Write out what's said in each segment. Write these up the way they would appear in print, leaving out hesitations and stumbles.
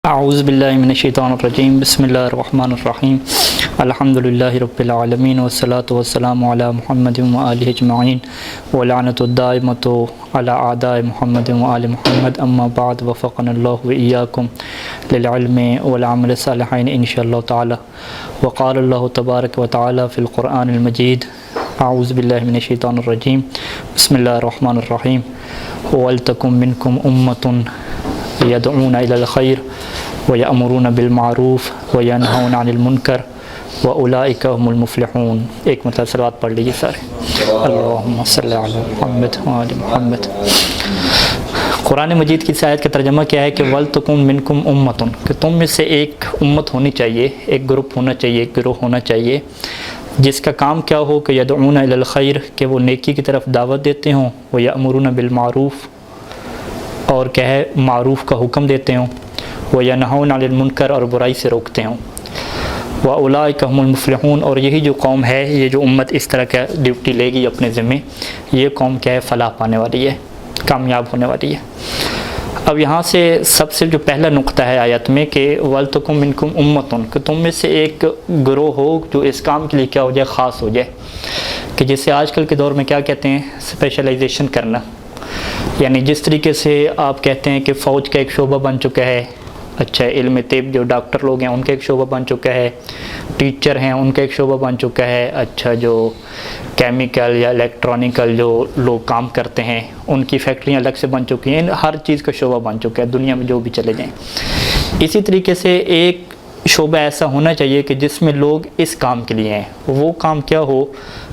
اعوذ باللہ من الشیطان الرجیم بسم اللہ الرحمن الرحیم الحمدللہ رب العالمین والصلاة والسلام علی محمد وآلہ اجمعین ولعنۃ الدائمۃ علی اعداء محمد وآل محمد اما بعد وفقنا اللہ وإیاکم للعلم والعمل الصالحین انشاءاللہ تعالی وقال اللہ تبارک وتعالی فی القرآن المجید اعوذ باللہ من الشیطان الرجیم بسم اللہ الرحمن الرحیم وَلْتَكُمْ مِنْكُمْ أُمَّةٌ يَدْعُونَ إِلَى الْخَيْرِ وَيَأْمُرُونَ بِالْمَعْرُوفِ وَيَنْهَوْنَ عَنِ الْمُنْكَرِ وَأُولَئِكَ هُمُ الْمُفْلِحُونَ۔ ایک مرتبہ صلوات پڑھ لیجیے سارے، اللہم صلی علی محمد وآل محمد۔ قرآن مجید کی اس آیت کا ترجمہ کیا ہے کہ وَلْتَكُمْ مِنْكُمْ أُمَّةٌ، کہ تم میں سے ایک امت ہونی چاہیے، ایک گروپ ہونا چاہیے، ایک گروہ ہونا چاہیے جس کا کام کیا ہو کہ یدعون الی الخیر، کہ وہ نیکی کی طرف دعوت دیتے ہوں، وَيَأْمُرُونَ بِالْمَعْرُوفِ، اور کہ ہے معروف کا حکم دیتے ہوں، وَيَنْهَوْنَ عَنِ الْمُنْكَرِ، اور برائی سے روکتے ہوں، وَأُولَئِكَ هُمُ الْمُفْلِحُونَ، اور یہی جو قوم ہے، یہ جو امت اس طرح کا ڈیوٹی لے گی اپنے ذمے، یہ قوم کیا ہے فلاح پانے والی ہے، کامیاب ہونے والی ہے۔ اب یہاں سے سب سے جو پہلا نقطہ ہے آیت میں کہ وَلْتَكُمْ مِنْكُمْ أُمَّةٌ، کہ تم میں سے ایک گروہ ہو جو اس کام کے لیے کیا ہو جائے، خاص ہو جائے، کہ جسے آج کل کے دور میں کیا کہتے ہیں، اسپیشلائزیشن کرنا، یعنی جس طریقے سے آپ کہتے ہیں کہ فوج کا ایک شعبہ بن چکا ہے، اچھا علم طب جو ڈاکٹر لوگ ہیں ان کا ایک شعبہ بن چکا ہے، ٹیچر ہیں ان کا ایک شعبہ بن چکا ہے، اچھا جو کیمیکل یا الیکٹرانیکل جو لوگ کام کرتے ہیں ان کی فیکٹریاں الگ سے بن چکی ہیں، ہر چیز کا شعبہ بن چکا ہے دنیا میں جو بھی چلے جائیں۔ اسی طریقے سے ایک شعبہ ایسا ہونا چاہیے کہ جس میں لوگ اس کام کے لیے ہیں، وہ کام کیا ہو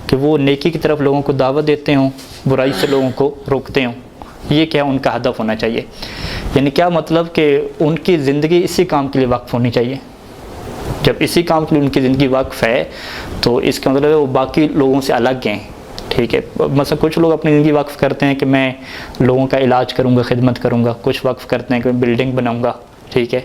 کہ وہ نیکی کی طرف لوگوں کو دعوت دیتے ہوں، برائی سے لوگوں کو روکتے ہوں، یہ کیا ان کا ہدف ہونا چاہیے۔ یعنی کیا مطلب کہ ان کی زندگی اسی کام کے لیے وقف ہونی چاہیے۔ جب اسی کام کے لیے ان کی زندگی وقف ہے تو اس کا مطلب ہے وہ باقی لوگوں سے الگ ہیں، ٹھیک ہے۔ مثلا کچھ لوگ اپنی زندگی وقف کرتے ہیں کہ میں لوگوں کا علاج کروں گا، خدمت کروں گا، کچھ وقف کرتے ہیں کہ میں بلڈنگ بناؤں گا، ٹھیک ہے۔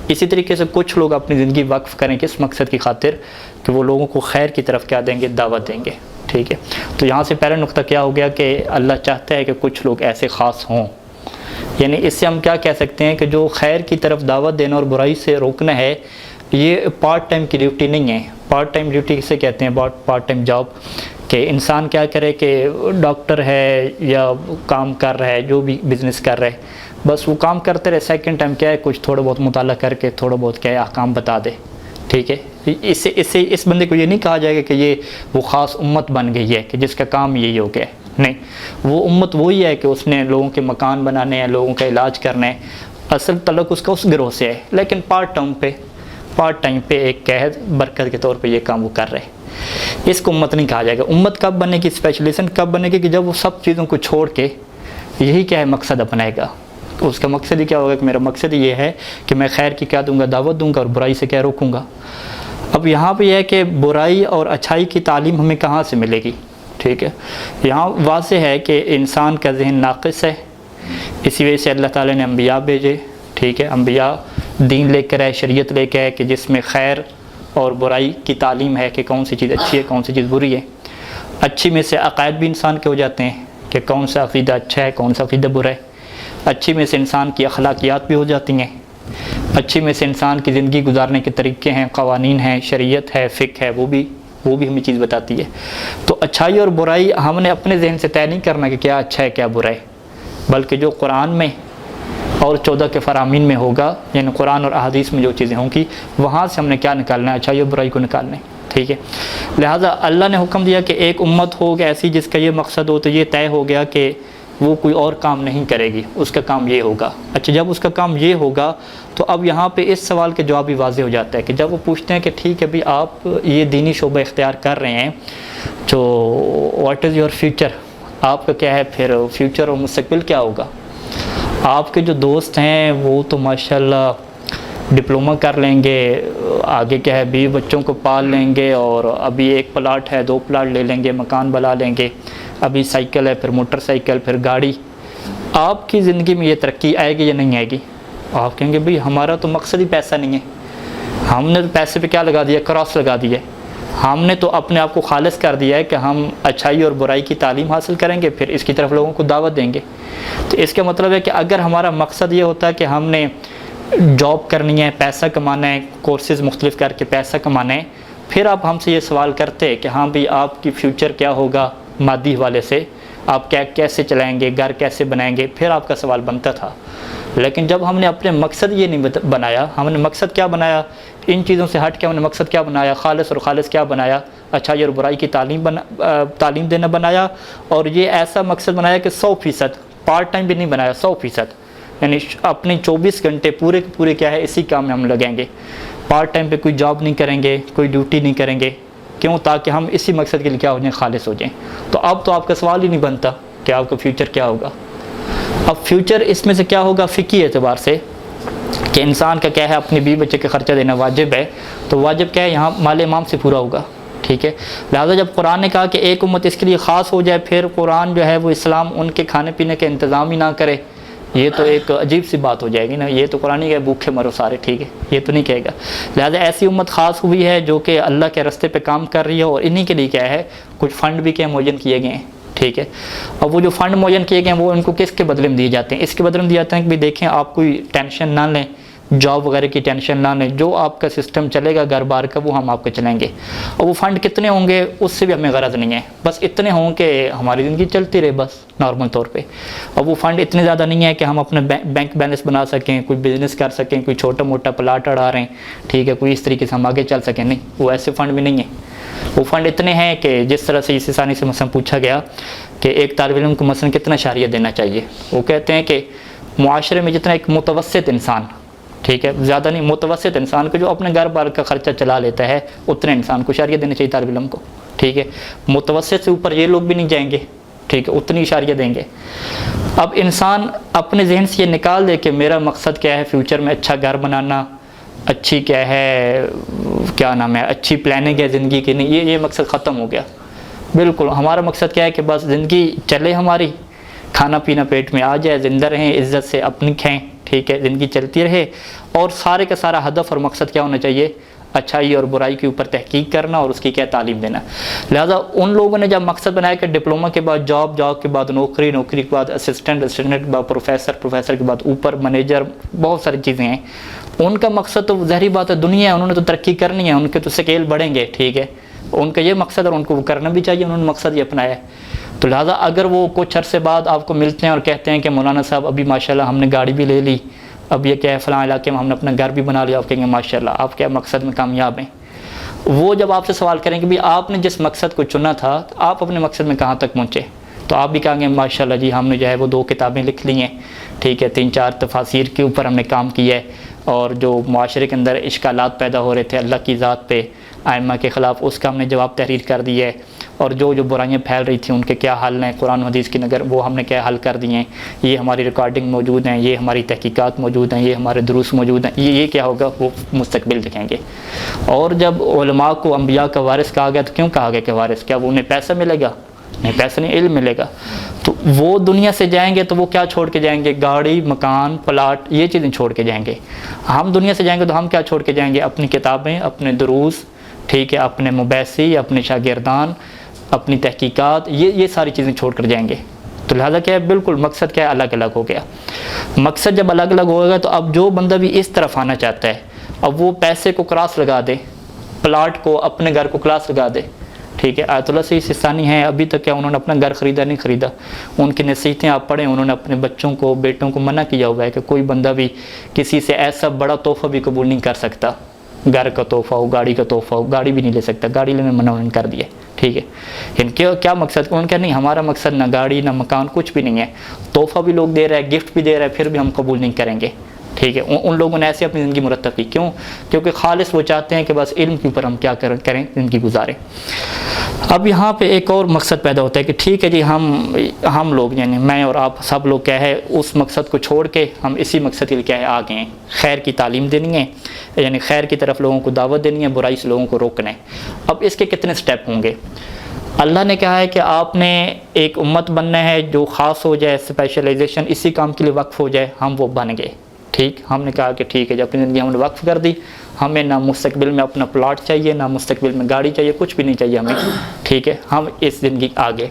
اسی طریقے سے کچھ لوگ اپنی زندگی وقف کریں کس مقصد کی خاطر کہ وہ لوگوں کو خیر کی طرف کیا دیں گے، دعوت دیں گے، ٹھیک ہے۔ تو یہاں سے پہلا نقطہ کیا ہو گیا کہ اللہ چاہتا ہے کہ کچھ لوگ ایسے خاص ہوں، یعنی اس سے ہم کیا کہہ سکتے ہیں کہ جو خیر کی طرف دعوت دینا اور برائی سے روکنا ہے یہ پارٹ ٹائم کی ڈیوٹی نہیں ہے۔ پارٹ ٹائم ڈیوٹی کسے کہتے ہیں، پارٹ ٹائم جاب، کہ انسان کیا کرے کہ ڈاکٹر ہے یا کام کر رہا ہے، جو بھی بزنس کر رہا ہے، بس وہ کام کرتے رہے، سیکنڈ ٹائم کیا ہے کچھ تھوڑا بہت مطالعہ کر کے تھوڑا بہت کیا ہے احکام بتا دے، ٹھیک ہے۔ اس بندے کو یہ نہیں کہا جائے گا کہ یہ وہ خاص امت بن گئی ہے کہ جس کا کام یہی ہو گیا ہے، نہیں، وہ امت وہی ہے کہ اس نے لوگوں کے مکان بنانے ہیں، لوگوں کا علاج کرنا ہے، اصل تعلق اس کا اس گروہ سے ہے، لیکن پارٹ ٹائم پہ ایک قید برکت کے طور پہ یہ کام وہ کر رہے ہیں۔ اس کو امت نہیں کہا جائے گا۔ امت کب بنے گی، اسپیشلائزیشن کب بنے گی کہ جب وہ سب چیزوں کو چھوڑ کے یہی کیا ہے مقصد اپنائے گا۔ اس کا مقصد ہی کیا ہوگا کہ میرا مقصد یہ ہے کہ میں خیر کی کیا دوں گا، دعوت دوں گا اور برائی سے کیا روکوں گا۔ اب یہاں پہ یہ ہے کہ برائی اور اچھائی کی تعلیم ہمیں کہاں سے ملے گی، ٹھیک ہے۔ یہاں واضح ہے کہ انسان کا ذہن ناقص ہے، اسی وجہ سے اللہ تعالیٰ نے انبیاء بھیجے، ٹھیک ہے۔ انبیاء دین لے کر آئے، شریعت لے کے آئے کہ جس میں خیر اور برائی کی تعلیم ہے کہ کون سی چیز اچھی ہے کون سی چیز بری ہے۔ اچھی میں سے عقائد بھی انسان کے ہو جاتے ہیں کہ کون سا عقیدہ اچھا ہے کون سا عقیدہ برا ہے۔ اچھی میں سے انسان کی اخلاقیات بھی ہو جاتی ہیں، اچھی میں سے انسان کی زندگی گزارنے کے طریقے ہیں، قوانین ہیں، شریعت ہے، فقہ ہے، وہ بھی ہمیں چیز بتاتی ہے۔ تو اچھائی اور برائی ہم نے اپنے ذہن سے طے نہیں کرنا کہ کیا اچھا ہے کیا برا ہے، بلکہ جو قرآن میں اور 14 کے فرامین میں ہوگا، یعنی قرآن اور احادیث میں جو چیزیں ہوں گی وہاں سے ہم نے کیا نکالنا ہے، اچھائی اور برائی کو نکالنا ہے، ٹھیک ہے۔ لہٰذا اللہ نے حکم دیا کہ ایک امت ہو کہ ایسی جس کا یہ مقصد ہو، تو یہ طے ہو گیا کہ وہ کوئی اور کام نہیں کرے گی، اس کا کام یہ ہوگا۔ اچھا، جب اس کا کام یہ ہوگا تو اب یہاں پہ اس سوال کے جواب بھی واضح ہو جاتا ہے کہ جب وہ پوچھتے ہیں کہ ٹھیک ہے بھی آپ یہ دینی شعبہ اختیار کر رہے ہیں تو واٹ از یور فیوچر، آپ کا کیا ہے پھر فیوچر اور مستقبل کیا ہوگا۔ آپ کے جو دوست ہیں وہ تو ماشاءاللہ ڈپلومہ کر لیں گے، آگے کیا ہے بیوی بچوں کو پال لیں گے، اور ابھی ایک پلاٹ ہے 2 پلاٹ لے لیں گے، مکان بنا لیں گے، ابھی سائیکل ہے، پھر موٹر سائیکل، پھر گاڑی۔ آپ کی زندگی میں یہ ترقی آئے گی یا نہیں آئے گی؟ آپ کہیں گے بھئی ہمارا تو مقصد ہی پیسہ نہیں ہے، ہم نے تو پیسے پہ کیا لگا دیا، کراس لگا دیا ہے، ہم نے تو اپنے آپ کو خالص کر دیا ہے کہ ہم اچھائی اور برائی کی تعلیم حاصل کریں گے، پھر اس کی طرف لوگوں کو دعوت دیں گے۔ تو اس کا مطلب ہے کہ اگر ہمارا مقصد یہ ہوتا ہے کہ ہم نے جاب کرنی ہے، پیسہ کمانا ہے، کورسز مختلف کر کے پیسہ کمانا ہے، پھر آپ ہم سے یہ سوال کرتے کہ ہاں بھی آپ کی فیوچر کیا ہوگا مادی حوالے سے، آپ کیسے چلائیں گے، گھر کیسے بنائیں گے، پھر آپ کا سوال بنتا تھا۔ لیکن جب ہم نے اپنے مقصد یہ نہیں بنایا، ہم نے مقصد کیا بنایا، ان چیزوں سے ہٹ کے ہم نے مقصد کیا بنایا، خالص اور خالص کیا بنایا، اچھائی اور برائی کی تعلیم دینا بنایا، اور یہ ایسا مقصد بنایا کہ 100% پارٹ ٹائم بھی نہیں بنایا، 100%، یعنی اپنے 24 گھنٹے پورے کے پورے کیا ہے اسی کام میں ہم لگیں گے، پارٹ ٹائم پہ کوئی جاب نہیں کریں گے، کوئی ڈیوٹی نہیں کریں گے، کیوں؟ تاکہ ہم اسی مقصد کے لیے کیا ہو جائیں، خالص ہو جائیں۔ تو اب تو آپ کا سوال ہی نہیں بنتا کہ آپ کا فیوچر کیا ہوگا۔ اب فیوچر اس میں سے کیا ہوگا فقہی اعتبار سے، کہ انسان کا کیا ہے اپنے بیوی بچے کا خرچہ دینا واجب ہے، تو واجب کیا ہے یہاں مال امام سے پورا ہوگا، ٹھیک ہے۔ لہٰذا جب قرآن نے کہا کہ ایک امت اس کے لیے خاص ہو جائے، پھر قرآن جو ہے وہ اسلام ان کے کھانے پینے کے انتظام ہی نہ کرے، یہ تو ایک عجیب سی بات ہو جائے گی نا، یہ تو قرآن ہی کہ بھوکے مرو سارے، ٹھیک ہے، یہ تو نہیں کہے گا۔ لہٰذا ایسی امت خاص ہوئی ہے جو کہ اللہ کے راستے پہ کام کر رہی ہے، اور انہی کے لیے کیا ہے کچھ فنڈ بھی کیا معین کیے گئے ہیں، ٹھیک ہے۔ اور وہ جو فنڈ معین کیے گئے ہیں وہ ان کو کس کے بدلے میں دیے جاتے ہیں؟ اس کے بدلے میں دیے جاتے ہیں کہ دیکھیں آپ کوئی ٹینشن نہ لیں، جاب وغیرہ کی ٹینشن نہ لیں، جو آپ کا سسٹم چلے گا گھر بار کا وہ ہم آپ کو چلائیں گے، اور وہ فنڈ کتنے ہوں گے اس سے بھی ہمیں غرض نہیں ہے، بس اتنے ہوں کہ ہماری زندگی چلتی رہے بس نارمل طور پہ۔ اور وہ فنڈ اتنے زیادہ نہیں ہے کہ ہم اپنا بینک بیلنس بنا سکیں، کوئی بزنس کر سکیں، کوئی چھوٹا موٹا پلاٹ اڑا رہے ہیں، ٹھیک ہے، کوئی اس طریقے سے ہم آگے چل سکیں، نہیں، وہ ایسے فنڈ بھی نہیں ہیں۔ وہ فنڈ اتنے ہیں کہ جس طرح سے اسی ثانی سے مثلا پوچھا گیا کہ ایک طالب علم کو مثلا کتنا شہریہ دینا چاہیے، وہ کہتے ہیں کہ معاشرے میں جتنا ایک متوسط انسان، ٹھیک ہے، زیادہ نہیں، متوسط انسان کو جو اپنے گھر بار کا خرچہ چلا لیتا ہے اتنے انسان کو شہریہ دینا چاہیے طالب علم کو، ٹھیک ہے۔ متوسط سے اوپر یہ لوگ بھی نہیں جائیں گے، ٹھیک ہے، اتنی شہریہ دیں گے۔ اب انسان اپنے ذہن سے یہ نکال دے کہ میرا مقصد کیا ہے فیوچر میں، اچھا گھر بنانا، اچھی کیا ہے کیا نام ہے اچھی پلاننگ ہے زندگی کی، نہیں، یہ مقصد ختم ہو گیا بالکل۔ ہمارا مقصد کیا ہے کہ بس زندگی چلے ہماری، کھانا پینا پیٹ میں آ جائے، زندہ رہیں، عزت سے اپنی کھائیں، ٹھیک ہے، زندگی چلتی رہے، اور سارے کا سارا ہدف اور مقصد کیا ہونا چاہیے، اچھائی اور برائی کے اوپر تحقیق کرنا اور اس کی کیا تعلیم دینا۔ لہٰذا ان لوگوں نے جب مقصد بنایا کہ ڈپلومہ کے بعد جاب، جاب کے بعد نوکری، نوکری کے بعد اسسٹنٹ، اسسٹنٹ کے بعد پروفیسر، پروفیسر کے بعد اوپر منیجر، بہت ساری چیزیں ہیں، ان کا مقصد تو ظاہری بات ہے دنیا ہے، انہوں نے تو ترقی کرنی ہے، ان کے تو سکیل بڑھیں گے، ٹھیک ہے، ان کا یہ مقصد اور ان کو وہ کرنا بھی چاہیے، انہوں نے مقصد یہ اپنایا ہے۔ تو لہٰذا اگر وہ کچھ عرصے بعد آپ کو ملتے ہیں اور کہتے ہیں کہ مولانا صاحب ابھی ماشاءاللہ ہم نے گاڑی بھی لے لی، اب یہ کیا ہے فلاں علاقے میں ہم نے اپنا گھر بھی بنا لیا، آپ کہیں گے ماشاءاللہ آپ کیا مقصد میں کامیاب ہیں۔ وہ جب آپ سے سوال کریں کہ بھی آپ نے جس مقصد کو چنا تھا آپ اپنے مقصد میں کہاں تک پہنچے، تو آپ بھی کہیں گے ماشاءاللہ جی ہم نے جو ہے وہ 2 کتابیں لکھ لی ہیں، ٹھیک ہے، 3-4 تفاسیر کے اوپر ہم نے کام کیا ہے، اور جو معاشرے کے اندر اشکالات پیدا ہو رہے تھے اللہ کی ذات پہ ائمہ کے خلاف، اس کا ہم نے جواب تحریر کر دیا ہے، اور جو برائیاں پھیل رہی تھیں ان کے کیا حل ہیں قرآن و حدیث کی نگر، وہ ہم نے کیا حل کر دیے ہیں، یہ ہماری ریکارڈنگ موجود ہیں، یہ ہماری تحقیقات موجود ہیں، یہ ہمارے دروس موجود ہیں، یہ کیا ہوگا وہ مستقبل دکھیں گے۔ اور جب علماء کو انبیاء کا وارث کہا گیا تو کیوں کہا گیا کہ وارث، کیا وہ انہیں پیسہ ملے گا؟ نہیں، پیسہ نہیں، علم ملے گا۔ تو وہ دنیا سے جائیں گے تو وہ کیا چھوڑ کے جائیں گے؟ گاڑی، مکان، پلاٹ، یہ چیزیں چھوڑ کے جائیں گے۔ ہم دنیا سے جائیں گے تو ہم کیا چھوڑ کے جائیں گے؟ اپنی کتابیں، اپنے دروس، ٹھیک ہے، اپنے مباحثی، اپنے شاگردان، اپنی تحقیقات، یہ ساری چیزیں چھوڑ کر جائیں گے۔ تو لہذا کیا ہے بالکل مقصد کیا ہے الگ الگ ہو گیا۔ مقصد جب الگ الگ ہوگا تو اب جو بندہ بھی اس طرف آنا چاہتا ہے اب وہ پیسے کو کراس لگا دے، پلاٹ کو، اپنے گھر کو کراس لگا دے، ٹھیک ہے۔ آیت اللہ سے سستانی ہیں، ابھی تک کیا انہوں نے اپنا گھر خریدا نہیں خریدا، ان کی نصیحتیں آپ پڑھیں، انہوں نے اپنے بچوں کو، بیٹوں کو منع کیا ہوا ہے کہ کوئی بندہ بھی کسی سے ایسا بڑا تحفہ بھی قبول نہیں کر سکتا، گھر کا تحفہ ہو، گاڑی کا تحفہ ہو، گاڑی بھی نہیں لے سکتا، گاڑی لینے منع انہوں نے کر دیا، ٹھیک ہے۔ ان کے کیا مقصد؟ انہوں نے کہا نہیں ہمارا مقصد نہ گاڑی نہ مکان کچھ بھی نہیں ہے، تحفہ بھی لوگ دے رہے ہیں، گفٹ بھی دے رہے ہیں، پھر بھی ہم قبول نہیں کریں گے، ٹھیک ہے۔ ان لوگوں نے ایسے اپنی زندگی مرتب کی، کیوں؟ کیونکہ خالص وہ چاہتے ہیں کہ بس علم کے اوپر ہم کیا کریں زندگی گزاریں۔ اب یہاں پہ ایک اور مقصد پیدا ہوتا ہے کہ ٹھیک ہے جی ہم لوگ یعنی میں اور آپ سب لوگ کیا ہے اس مقصد کو چھوڑ کے ہم اسی مقصد کے لیے کیا ہے آ گئے ہیں، خیر کی تعلیم دینی ہے، یعنی خیر کی طرف لوگوں کو دعوت دینی ہے، برائی سے لوگوں کو روکنا ہے۔ اب اس کے کتنے سٹیپ ہوں گے؟ اللہ نے کہا ہے کہ آپ نے ایک امت بننا ہے جو خاص ہو جائے، اسپیشلائزیشن اسی کام کے لیے وقف ہو جائے، ہم وہ بن گئے، ٹھیک۔ ہم نے کہا کہ ٹھیک ہے جب اپنی زندگی ہم نے وقف کر دی، ہمیں نہ مستقبل میں اپنا پلاٹ چاہیے، نہ مستقبل میں گاڑی چاہیے، کچھ بھی نہیں چاہیے ہمیں، ٹھیک ہے، ہم اس زندگی آگے۔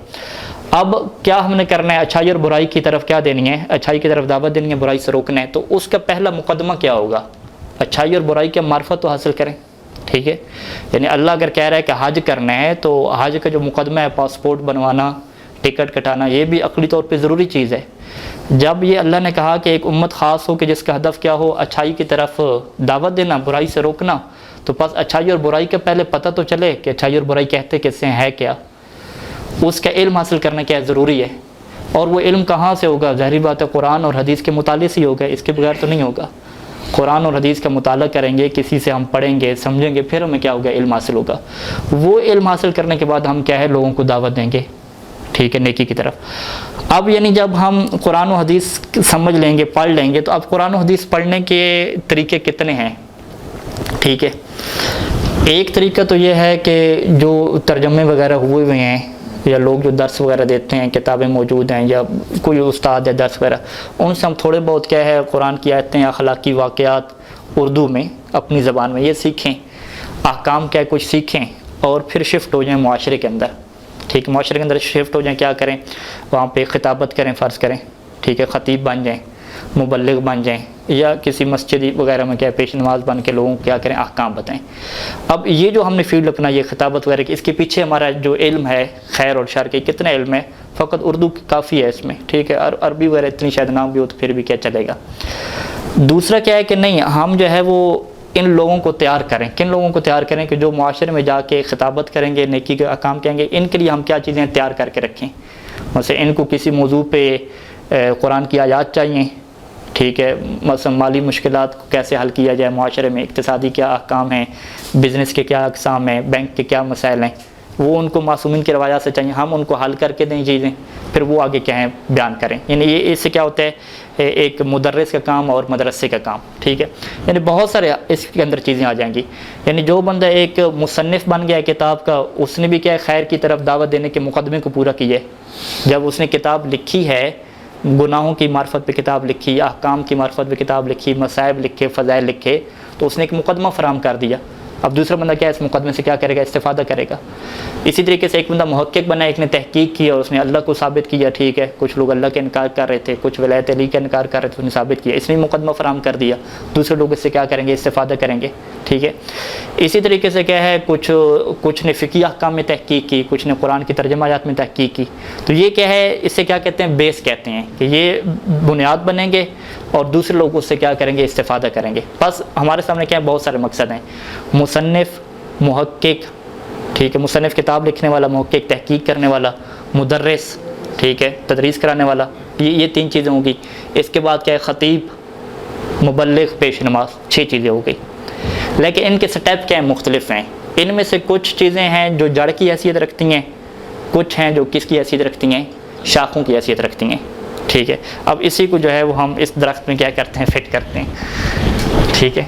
اب کیا ہم نے کرنا ہے؟ اچھائی اور برائی کی طرف کیا دینی ہے؟ اچھائی کی طرف دعوت دینی ہے، برائی سے روکنا ہے. تو اس کا پہلا مقدمہ کیا ہوگا؟ اچھائی اور برائی کی معرفت تو حاصل کریں. ٹھیک ہے، یعنی اللہ اگر کہہ رہا ہے کہ حج کرنا ہے تو حج کا جو مقدمہ ہے پاسپورٹ بنوانا، ٹکٹ کٹانا، یہ بھی عقلی طور پہ ضروری چیز ہے. جب یہ اللہ نے کہا کہ ایک امت خاص ہو کہ جس کا ہدف کیا ہو؟ اچھائی کی طرف دعوت دینا، برائی سے روکنا، تو پس اچھائی اور برائی کا پہلے پتہ تو چلے کہ اچھائی اور برائی کہتے کس سے ہے کیا. اس کا علم حاصل کرنا کیا ضروری ہے. اور وہ علم کہاں سے ہوگا؟ ظاہری بات ہے قرآن اور حدیث کے مطالعے سے ہی ہوگا، اس کے بغیر تو نہیں ہوگا. قرآن اور حدیث کا مطالعہ کریں گے، کسی سے ہم پڑھیں گے، سمجھیں گے، پھر ہمیں کیا ہوگا؟ علم حاصل ہوگا. وہ علم حاصل کرنے کے بعد ہم کیا ہے؟ لوگوں کو دعوت دیں گے. ٹھیک ہے، نیکی کی طرف. اب یعنی جب ہم قرآن و حدیث سمجھ لیں گے، پڑھ لیں گے، تو اب قرآن و حدیث پڑھنے کے طریقے کتنے ہیں؟ ٹھیک ہے، ایک طریقہ تو یہ ہے کہ جو ترجمے وغیرہ ہوئے ہوئے ہیں، یا لوگ جو درس وغیرہ دیتے ہیں، کتابیں موجود ہیں، یا کوئی استاد ہے درس وغیرہ، ان سے ہم تھوڑے بہت کیا ہے قرآن کی آیتیں، اخلاقی واقعات اردو میں اپنی زبان میں یہ سیکھیں، احکام کیا کچھ سیکھیں، اور پھر شفٹ ہو جائیں معاشرے کے اندر. ٹھیک ہے، معاشرے کے اندر شفٹ ہو جائیں، کیا کریں؟ وہاں پہ خطابت کریں، فرض کریں. ٹھیک ہے، خطیب بن جائیں، مبلغ بن جائیں، یا کسی مسجد وغیرہ میں کیا پیش نماز بن کے لوگوں کو کیا کریں؟ احکام بتائیں. اب یہ جو ہم نے فیلڈ اپنا یہ خطابت وغیرہ کی، اس کے پیچھے ہمارا جو علم ہے خیر اور شر کے، کتنا علم ہے؟ فقط اردو کافی ہے اس میں. ٹھیک ہے، اور عربی وغیرہ اتنی شاید نہ بھی ہو تو پھر بھی کیا چلے گا. دوسرا کیا ہے کہ نہیں، ہم جو ہے وہ ان لوگوں کو تیار کریں. کن لوگوں کو تیار کریں؟ کہ جو معاشرے میں جا کے خطابت کریں گے، نیکی کے احکام کہیں گے، ان کے لیے ہم کیا چیزیں تیار کر کے رکھیں. مثلا ان کو کسی موضوع پہ قرآن کی آیات چاہیے. ٹھیک ہے، مثلا مالی مشکلات کو کیسے حل کیا جائے معاشرے میں، اقتصادی کیا احکام ہیں، بزنس کے کیا اقسام ہیں، بینک کے کیا مسائل ہیں، وہ ان کو معصومین کی روایات سے چاہیے، ہم ان کو حل کر کے دیں چیزیں، پھر وہ آگے کیا ہیں بیان کریں. یعنی یہ اس سے کیا ہوتا ہے؟ ایک مدرس کا کام اور مدرسے کا کام. ٹھیک ہے، یعنی بہت سارے اس کے اندر چیزیں آ جائیں گی. یعنی جو بندہ ایک مصنف بن گیا ہے کتاب کا، اس نے بھی کیا ہے؟ خیر کی طرف دعوت دینے کے مقدمے کو پورا کیا ہے. جب اس نے کتاب لکھی ہے، گناہوں کی معرفت پہ کتاب لکھی، احکام کی معرفت پہ کتاب لکھی، مصائب لکھے، فضائل لکھے، تو اس نے ایک مقدمہ فراہم کر دیا. اب دوسرا بندہ کیا اس مقدمے سے کیا کرے گا؟ استفادہ کرے گا. اسی طریقے سے ایک بندہ محقق بنا، ایک نے تحقیق کی اور اس نے اللہ کو ثابت کیا. ٹھیک ہے، کچھ لوگ اللہ کا انکار کر رہے تھے، کچھ ولایت علی کا انکار کر رہے تھے، اس نے ثابت کیا، اس نے مقدمہ فراہم کر دیا. دوسرے لوگ اس سے کیا کریں گے؟ استفادہ کریں گے. ٹھیک ہے، اسی طریقے سے کیا ہے، کچھ نے فقہی احکام میں تحقیق کی، کچھ نے قرآن کی ترجمہ آیات میں تحقیق کی. تو یہ کیا ہے؟ اس سے کیا کہتے ہیں؟ بیس کہتے ہیں کہ یہ بنیاد بنیں گے اور دوسرے لوگ اس سے کیا کریں گے؟ استفادہ کریں گے. بس ہمارے سامنے کیا ہے؟ بہت سارے مقصد ہیں. مصنف، محقق، ٹھیک ہے، مصنف کتاب لکھنے والا، محقق تحقیق کرنے والا، مدرس، ٹھیک ہے، تدریس کرانے والا، یہ 3 چیزیں ہوں گی. اس کے بعد کیا ہے؟ خطیب، مبلغ، پیش نماز، 6 چیزیں ہو گئی. لیکن ان کے سٹیپ کیا ہیں؟ مختلف ہیں. ان میں سے کچھ چیزیں ہیں جو جڑ کی حیثیت رکھتی ہیں، کچھ ہیں جو کس کی حیثیت رکھتی ہیں؟ شاخوں کی حیثیت رکھتی ہیں. ٹھیک ہے، اب اسی کو جو ہے وہ ہم اس درخت میں کیا کرتے ہیں؟ فٹ کرتے ہیں. ٹھیک ہے،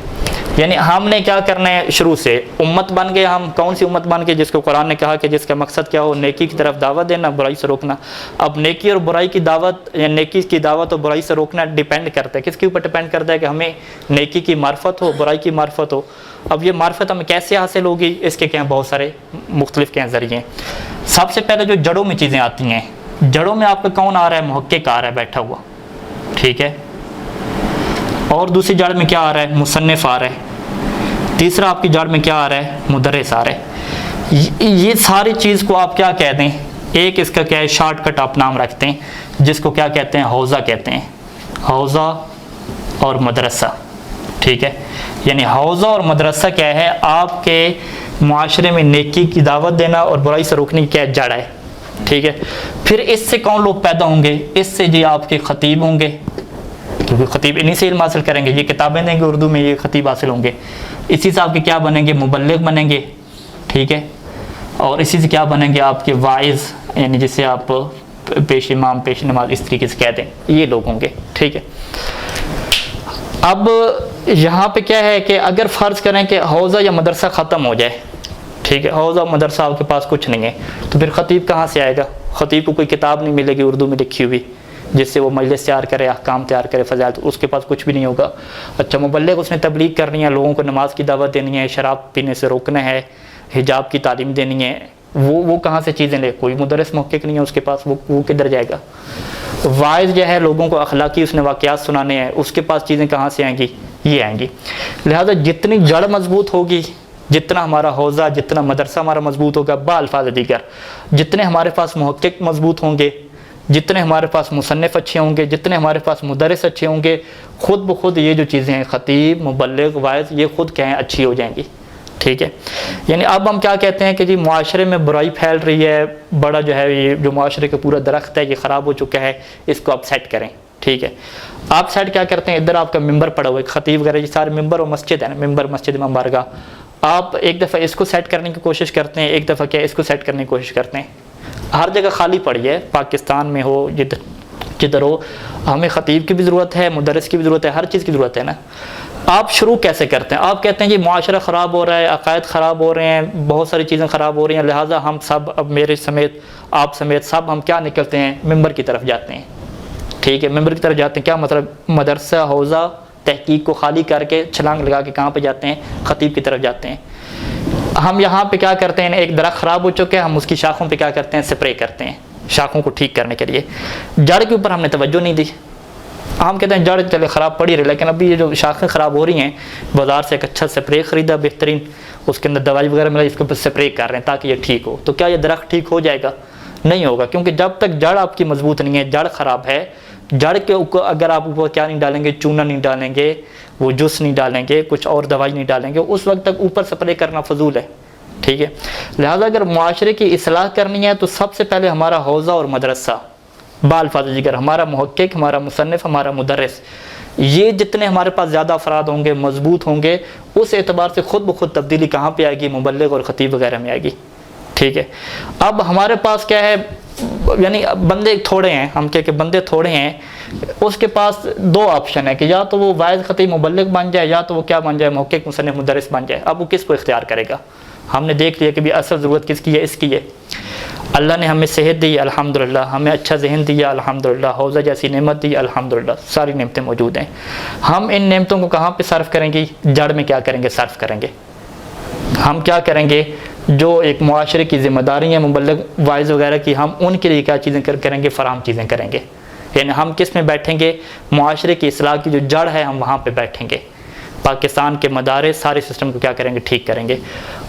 یعنی ہم نے کیا کرنا ہے؟ شروع سے امت بن گئے. ہم کون سی امت بن گئے؟ جس کو قرآن نے کہا کہ جس کا مقصد کیا ہو؟ نیکی کی طرف دعوت دینا، برائی سے روکنا. اب نیکی اور برائی کی دعوت، یا نیکی کی دعوت اور برائی سے روکنا ڈیپینڈ کرتا ہے کس کے اوپر؟ ڈیپینڈ کرتا ہے کہ ہمیں نیکی کی معرفت ہو، برائی کی معرفت ہو. اب یہ معرفت ہمیں کیسے حاصل ہوگی؟ اس کے کیا بہت سارے مختلف کیا ذریعے ہیں. سب سے پہلے جو جڑوں میں چیزیں آتی ہیں، جڑوں میں آپ کا کون آ رہا ہے؟ محقق آ رہا ہے بیٹھا ہوا. ٹھیک ہے، اور دوسری جڑ میں کیا آ رہا ہے؟ مصنف آ رہا ہے. تیسرا آپ کی جڑ میں کیا آ رہا ہے؟ مدرس آ رہا ہے. یہ ساری چیز کو آپ کیا کہتے ہیں؟ ایک اس کا کیا ہے؟ شارٹ کٹ آپ نام رکھتے ہیں جس کو کیا کہتے ہیں؟ حوزہ کہتے ہیں. حوزہ اور مدرسہ. ٹھیک ہے، یعنی حوزہ اور مدرسہ کیا ہے؟ آپ کے معاشرے میں نیکی کی دعوت دینا اور برائی سے روکنے کی کیا جڑ ہے. ٹھیک ہے، پھر اس سے کون لوگ پیدا ہوں گے؟ اس سے جی آپ کے خطیب ہوں گے، کیونکہ خطیب انہی سے علم حاصل کریں گے. یہ کتابیں دیں گے اردو میں، یہ خطیب حاصل ہوں گے. اسی سے آپ کے کیا بنیں گے؟ مبلغ بنیں گے. ٹھیک ہے، اور اسی سے کیا بنیں گے؟ آپ کے واعظ، یعنی جسے آپ پیش امام، پیش نماز اس طریقے سے کہتے ہیں، یہ لوگ ہوں گے. ٹھیک ہے، اب یہاں پہ کیا ہے کہ اگر فرض کریں کہ حوزہ یا مدرسہ ختم ہو جائے، ٹھیک ہے، حوزہ مدرسہ آپ کے پاس کچھ نہیں ہے، تو پھر خطیب کہاں سے آئے گا؟ خطیب کو کوئی کتاب نہیں ملے گی اردو میں لکھی ہوئی جس سے وہ مجلس تیار کرے، احکام تیار کرے، فضائل، تو اس کے پاس کچھ بھی نہیں ہوگا. اچھا، مبلغ، اس نے تبلیغ کرنی ہے، لوگوں کو نماز کی دعوت دینی ہے، شراب پینے سے روکنا ہے، حجاب کی تعلیم دینی ہے، وہ کہاں سے چیزیں لے؟ کوئی مدرس محقق نہیں ہے اس کے پاس، وہ کدھر جائے گا؟ واعظ جو ہے لوگوں کو اخلاقی اس نے واقعات سنانے ہیں، اس کے پاس چیزیں کہاں سے آئیں گی؟ یہ آئیں گی۔ لہذا جتنی جڑ مضبوط ہوگی، جتنا ہمارا حوزہ، جتنا مدرسہ ہمارا مضبوط ہوگا، بالفاظ دیگر جتنے ہمارے پاس محقق مضبوط ہوں گے، جتنے ہمارے پاس مصنف اچھے ہوں گے، جتنے ہمارے پاس مدرس اچھے ہوں گے، خود بخود یہ جو چیزیں ہیں خطیب، مبلغ، واعظ، یہ خود کیا ہیں؟ اچھی ہو جائیں گی۔ ٹھیک ہے، یعنی اب ہم کیا کہتے ہیں کہ جی معاشرے میں برائی پھیل رہی ہے، بڑا جو ہے یہ جو معاشرے کا پورا درخت ہے یہ خراب ہو چکا ہے، اس کو آپ سیٹ کریں۔ ٹھیک ہے، آپ سیٹ کیا کرتے ہیں؟ ادھر آپ کا ممبر پڑا ہوا ہے، خطیب وغیرہ یہ سارے ممبر اور مسجد ہے نا، ممبر، مسجد، امام بارگاہ، آپ ایک دفعہ اس کو سیٹ کرنے کی کوشش کرتے ہیں، ایک دفعہ کیا اس کو سیٹ کرنے کی کوشش کرتے ہیں۔ ہر جگہ خالی پڑی ہے، پاکستان میں ہو جدھر ہو، ہمیں خطیب کی بھی ضرورت ہے، مدرس کی بھی ضرورت ہے، ہر چیز کی ضرورت ہے نا۔ آپ شروع کیسے کرتے ہیں؟ آپ کہتے ہیں جی معاشرہ خراب ہو رہا ہے، عقائد خراب ہو رہے ہیں، بہت ساری چیزیں خراب ہو رہی ہیں، لہٰذا ہم سب، اب میرے سمیت، آپ سمیت سب، ہم کیا نکلتے ہیں؟ ممبر کی طرف جاتے ہیں۔ ٹھیک ہے، ممبر کی طرف جاتے ہیں، کیا مطلب؟ مدرسہ، حوزہ، تحقیق کو خالی کر کے چھلانگ لگا کے کہاں پہ جاتے ہیں؟ خطیب کی طرف جاتے ہیں۔ ہم یہاں پہ کیا کرتے ہیں؟ ایک درخت خراب ہو چکے ہیں، ہم اس کی شاخوں پہ کیا کرتے ہیں؟ سپرے کرتے ہیں، شاخوں کو ٹھیک کرنے کے لیے۔ جڑ کے اوپر ہم نے توجہ نہیں دی، ہم کہتے ہیں جڑ چلے خراب پڑی رہی، لیکن ابھی یہ جو شاخیں خراب ہو رہی ہیں، بازار سے ایک اچھا سپرے خریدا بہترین، اس کے اندر دوائی وغیرہ ملا، اس کے اوپر سپرے کر رہے ہیں تاکہ یہ ٹھیک ہو، تو کیا یہ درخت ٹھیک ہو جائے گا؟ نہیں ہوگا، کیونکہ جب تک جڑ آپ کی مضبوط نہیں ہے، جڑ خراب ہے، جڑ کے اوپر اگر آپ اوپر کیا نہیں ڈالیں گے؟ چونا نہیں ڈالیں گے، وہ جوس نہیں ڈالیں گے، کچھ اور دوائی نہیں ڈالیں گے، اس وقت تک اوپر سپرے کرنا فضول ہے۔ ٹھیک ہے، لہذا اگر معاشرے کی اصلاح کرنی ہے تو سب سے پہلے ہمارا حوزہ اور مدرسہ، بالفاظ دیگر ہمارا محقق، ہمارا مصنف، ہمارا مدرس، یہ جتنے ہمارے پاس زیادہ افراد ہوں گے، مضبوط ہوں گے، اس اعتبار سے خود بخود تبدیلی کہاں پہ آئے گی؟ مبلغ اور خطیب وغیرہ میں آئے گی۔ ٹھیک ہے، اب ہمارے پاس کیا ہے؟ یعنی بندے تھوڑے ہیں، ہم کہ بندے تھوڑے ہیں، اس کے پاس دو آپشن ہے کہ یا تو وہ واعظ، خطیب، مبلغ بن جائے، یا تو وہ کیا بن جائے؟ محقق، مصنف، مدرس بن جائے۔ اب وہ کس کو اختیار کرے گا؟ ہم نے دیکھ لیا کہ بھی اصل ضرورت کس کی ہے؟ اس کی ہے۔ اللہ نے ہمیں صحت دی الحمدللہ، ہمیں اچھا ذہن دیا الحمدللہ، حوضہ جیسی نعمت دی الحمدللہ، ساری نعمتیں موجود ہیں۔ ہم ان نعمتوں کو کہاں پہ صرف کریں گے؟ جڑ میں کیا کریں گے؟ صرف کریں گے۔ ہم کیا کریں گے؟ جو ایک معاشرے کی ذمہ داری ہیں مبلغ، واعظ وغیرہ کی، ہم ان کے لیے کیا چیزیں کریں گے؟ فراہم چیزیں کریں گے۔ یعنی ہم کس میں بیٹھیں گے؟ معاشرے کی اصلاح کی جو جڑ ہے ہم وہاں پہ بیٹھیں گے، پاکستان کے مدارس، سارے سسٹم کو کیا کریں گے؟ ٹھیک کریں گے۔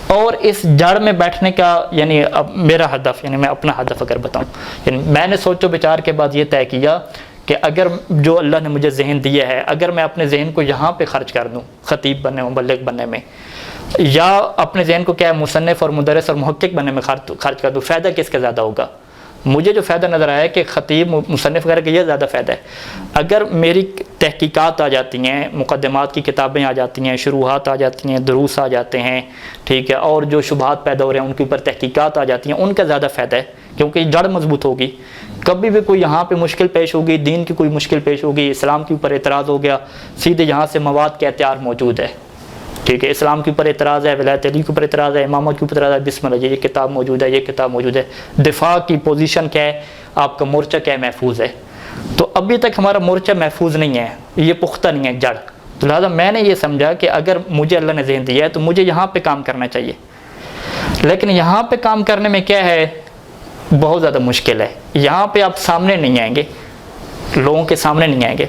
اور اس جڑ میں بیٹھنے کا یعنی اب میرا ہدف، یعنی میں اپنا ہدف اگر بتاؤں، یعنی میں نے سوچ و بچار کے بعد یہ طے کیا کہ اگر جو اللہ نے مجھے ذہن دیا ہے، اگر میں اپنے ذہن کو یہاں پہ خرچ کر دوں خطیب بننے، مبلغ بننے میں، یا اپنے ذہن کو کیا ہے مصنف اور مدرس اور محقق بننے میں خرچ کر دوں، فائدہ کس کا زیادہ ہوگا؟ مجھے جو فائدہ نظر آیا ہے کہ خطیب، مصنف وغیرہ کا یہ زیادہ فائدہ ہے۔ اگر میری تحقیقات آ جاتی ہیں، مقدمات کی کتابیں آ جاتی ہیں، شروحات آ جاتی ہیں، دروس آ جاتے ہیں، ٹھیک ہے، اور جو شبہات پیدا ہو رہے ہیں ان کے اوپر تحقیقات آ جاتی ہیں، ان کا زیادہ فائدہ ہے، کیونکہ جڑ مضبوط ہوگی۔ کبھی بھی کوئی یہاں پہ مشکل پیش ہوگی، دین کی کوئی مشکل پیش ہوگی، اسلام کے اوپر اعتراض ہو گیا، سیدھے یہاں سے مواد کا احتیاط موجود ہے۔ ٹھیک ہے، اسلام کے اوپر اعتراض ہے، ولایت علی کے اوپر اعتراض ہے، امامت کے اوپر اعتراض ہے، بسم اللہ، یہ کتاب موجود ہے، یہ کتاب موجود ہے۔ دفاع کی پوزیشن کیا ہے؟ آپ کا مورچہ کیا ہے؟ محفوظ ہے۔ تو ابھی تک ہمارا مورچہ محفوظ نہیں ہے، یہ پختہ نہیں ہے جڑ، تو لہٰذا میں نے یہ سمجھا کہ اگر مجھے اللہ نے ذہن دیا ہے تو مجھے یہاں پہ کام کرنا چاہیے۔ لیکن یہاں پہ کام کرنے میں کیا ہے؟ بہت زیادہ مشکل ہے۔ یہاں پہ آپ سامنے نہیں آئیں گے، لوگوں کے سامنے نہیں آئیں گے۔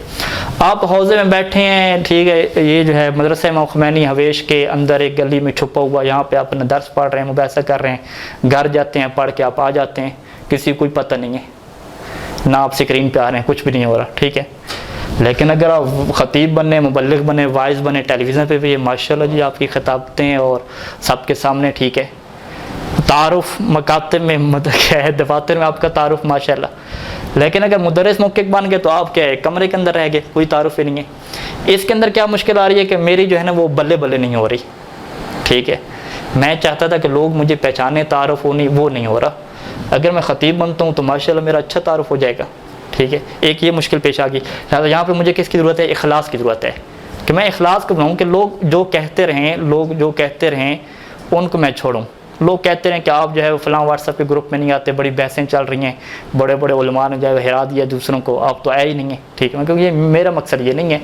آپ حوضے میں بیٹھے ہیں، ٹھیک ہے، یہ جو ہے مدرسہ امام خمینی حویش کے اندر ایک گلی میں چھپا ہوا، یہاں پہ آپ اپنا درس پڑھ رہے ہیں، مباحثہ کر رہے ہیں، گھر جاتے ہیں، پڑھ کے آپ آ جاتے ہیں، کسی کو کوئی پتہ نہیں ہے، نہ آپ اسکرین پہ آ رہے ہیں، کچھ بھی نہیں ہو رہا، ٹھیک ہے۔ لیکن اگر آپ خطیب بنے، مبلغ بنے، واعظ بنے، ٹیلی ویژن پہ بھی یہ ماشاءاللہ جی آپ کی خطابتیں اور سب کے سامنے، ٹھیک ہے، تعارف مکاتب میں کیا ہے، دفاتر میں آپ کا تعارف ماشاءاللہ۔ لیکن اگر مدرس محقق بن گئے تو آپ کیا ہے؟ کمرے کے اندر رہ گئے، کوئی تعارف ہی نہیں ہے۔ اس کے اندر کیا مشکل آ رہی ہے کہ میری جو ہے نا وہ بلے بلے نہیں ہو رہی، ٹھیک ہے۔ میں چاہتا تھا کہ لوگ مجھے پہچانے، تعارف ہو، نہیں، وہ نہیں ہو رہا۔ اگر میں خطیب بنتا ہوں تو ماشاءاللہ میرا اچھا تعارف ہو جائے گا، ٹھیک ہے۔ ایک یہ مشکل پیش آ گئی، لہٰذا یہاں پہ مجھے کس کی ضرورت ہے؟ اخلاص کی ضرورت ہے، کہ میں اخلاص کو بناؤں، کہ لوگ جو کہتے رہیں ان کو میں چھوڑوں۔ لوگ کہتے رہیں کہ آپ جو ہے فلاں واٹس ایپ کے گروپ میں نہیں آتے، بڑی بحثیں چل رہی ہیں، بڑے بڑے علماء نے جو ہے ہرا دیا دوسروں کو، آپ تو آئے ہی نہیں ہیں، ٹھیک ہے، کیونکہ یہ میرا مقصد یہ نہیں ہے۔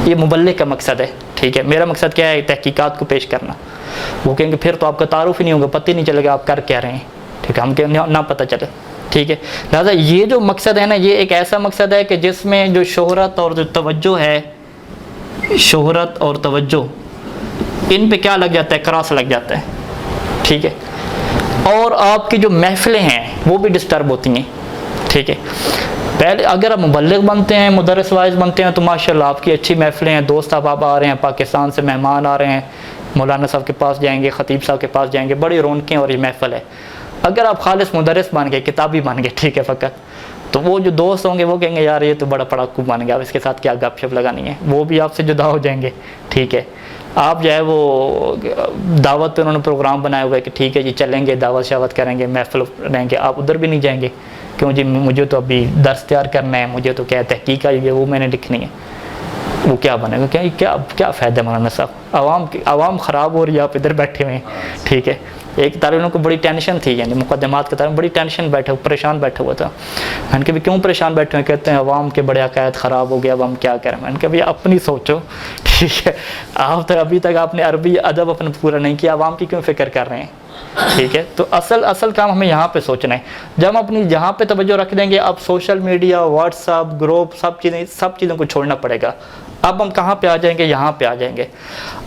یہ مبلغ کا مقصد ہے، ٹھیک ہے. میرا مقصد کیا ہے؟ تحقیقات کو پیش کرنا. وہ کہیں گے پھر تو آپ کا تعارف ہی نہیں ہوگا، پتہ ہی نہیں چلے گا آپ کر کیا رہے ہیں، ٹھیک ہے، ہم کہ نہ پتہ چلے، ٹھیک ہے. لہٰذا یہ جو مقصد ہے نا، یہ ایک ایسا مقصد ہے کہ جس میں جو شہرت اور جو توجہ ہے، شہرت اور توجہ ان پہ کیا لگ جاتا ہے؟ کراس لگ جاتا ہے، ٹھیک ہے. اور آپ کی جو محفلیں ہیں وہ بھی ڈسٹرب ہوتی ہیں، ٹھیک ہے. پہلے اگر آپ مبلغ بنتے ہیں، مدرس وائز بنتے ہیں تو ماشاءاللہ آپ کی اچھی محفلیں ہیں، دوست احباب آ رہے ہیں، پاکستان سے مہمان آ رہے ہیں، مولانا صاحب کے پاس جائیں گے، خطیب صاحب کے پاس جائیں گے، بڑی رونقیں اور یہ محفل ہے. اگر آپ خالص مدرس بن گئے، کتابی بن گئے، ٹھیک ہے فقط، تو وہ جو دوست ہوں گے وہ کہیں گے یار یہ تو بڑا پڑاکو بن گیا، اب اس کے ساتھ کیا گپ شپ لگانی ہے، وہ بھی آپ سے جدا ہو جائیں گے، ٹھیک ہے. آپ جو ہے وہ دعوت پہ انہوں نے پروگرام بنایا ہوا ہے کہ ٹھیک ہے جی چلیں گے، دعوت شاوت کریں گے، محفل رہیں گے، آپ ادھر بھی نہیں جائیں گے. کیوں جی؟ مجھے تو ابھی درس تیار کرنا ہے، مجھے تو کیا تحقیق آئی ہے وہ میں نے لکھنی ہے. وہ کیا بنے گا؟ کیا فائدہ ہے مولانا صاحب؟ عوام خراب ہو رہی ہے، آپ ادھر بیٹھے ہوئے ہیں، ٹھیک ہے. ایک طالب علم کو بڑی ٹینشن تھی، یعنی مقدمات کے طالب بڑی ٹینشن پریشان بیٹھا ہوا تھا. میں نے کہا کیوں پریشان بیٹھے ہوئے؟ کہتے ہیں عوام کے بڑے عقائد خراب ہو گیا، اب ہم کیا کریں. میں نے کہا بھئی اپنی سوچو، ٹھیک ہے. آپ تو ابھی تک آپ نے عربی ادب اپنا پورا نہیں کیا، عوام کی کیوں فکر کر رہے ہیں، ٹھیک ہے. تو اصل کام ہمیں یہاں پہ سوچنا ہے. جب ہم اپنی یہاں پہ توجہ رکھ دیں گے، اب social media, WhatsApp group, سب چیزوں کو چھوڑنا پڑے گا. اب ہم کہاں پہ آ جائیں گے؟ یہاں پہ آ جائیں گے.